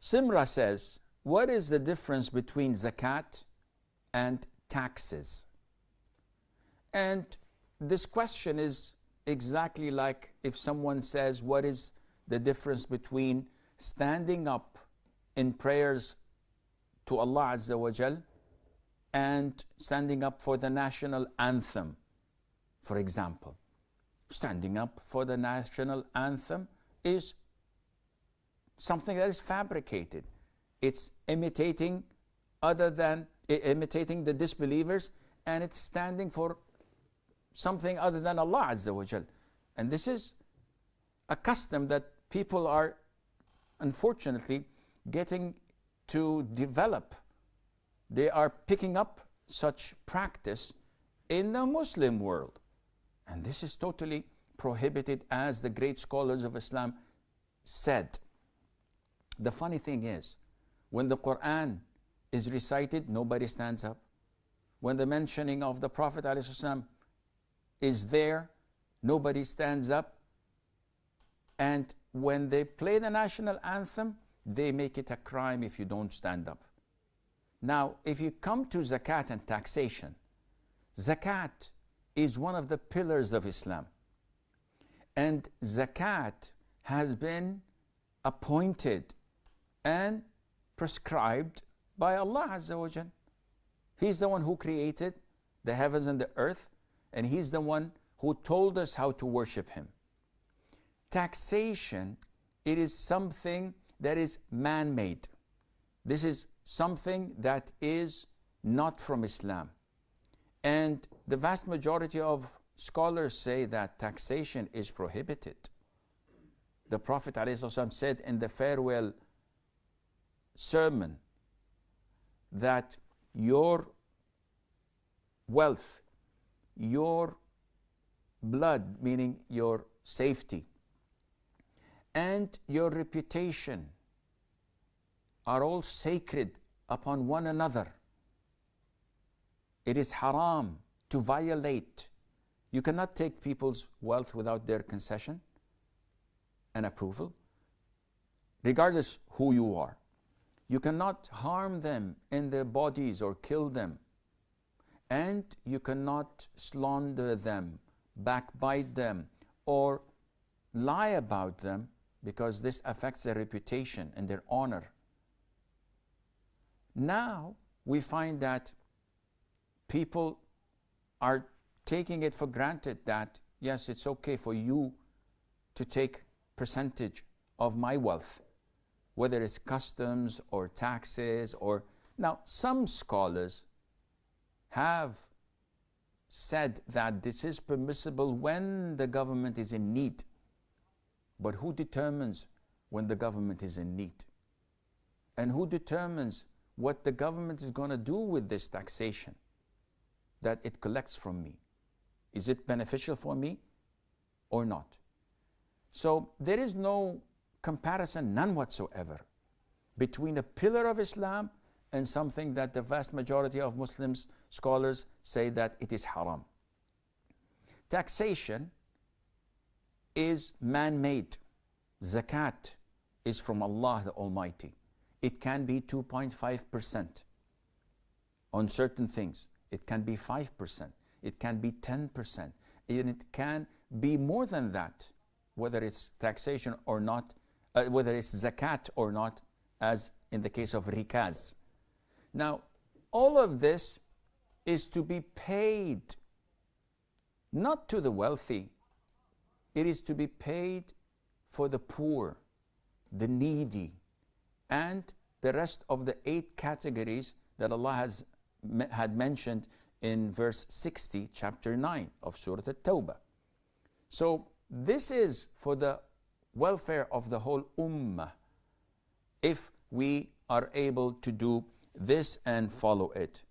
Simra says, what is the difference between zakat and taxes? And this question is exactly like if someone says, what is the difference between standing up in prayers to Allah Azza wa Jal and standing up for the national anthem, for example. Standing up for the national anthem is something that is fabricated. It's imitating imitating the disbelievers, and it's standing for something other than Allah Azza wa Jal. And this is a custom that people are unfortunately getting to develop. They are picking up such practice in the Muslim world. And this is totally prohibited, as the great scholars of Islam said. The funny thing is, when the Quran is recited, nobody stands up. When the mentioning of the Prophet ﷺ is there, nobody stands up. And when they play the national anthem, they make it a crime if you don't stand up. Now, if you come to zakat and taxation, zakat is one of the pillars of Islam. And zakat has been appointed and prescribed by Allah Azza wa Jal. He's the one who created the heavens and the earth, and He's the one who told us how to worship Him. Taxation, it is something that is man-made. This is something that is not from Islam. And the vast majority of scholars say that taxation is prohibited. The Prophet ﷺ said in the farewell sermon that your wealth, your blood, meaning your safety, and your reputation are all sacred upon one another. It is haram to violate. You cannot take people's wealth without their concession and approval, regardless who you are. You cannot harm them in their bodies or kill them. And you cannot slander them, backbite them, or lie about them, because this affects their reputation and their honor. Now we find that people are taking it for granted that, yes, it's okay for you to take percentage of my wealth, whether it's customs or taxes or... Now, some scholars have said that this is permissible when the government is in need. But who determines when the government is in need? And who determines what the government is going to do with this taxation that it collects from me? Is it beneficial for me or not? So there is no comparison, none whatsoever, between a pillar of Islam and something that the vast majority of Muslims, scholars, say that it is haram. Taxation is man-made. Zakat is from Allah the Almighty. It can be 2.5% on certain things. It can be 5%. It can be 10%. And it can be more than that, whether it's taxation or not, whether it's zakat or not, as in the case of rikaz. Now, all of this is to be paid not to the wealthy. It is to be paid for the poor, the needy, and the rest of the 8 categories that Allah had mentioned in verse 60, chapter 9 of Surah At-Tawbah. So this is for the welfare of the whole ummah, if we are able to do this and follow it.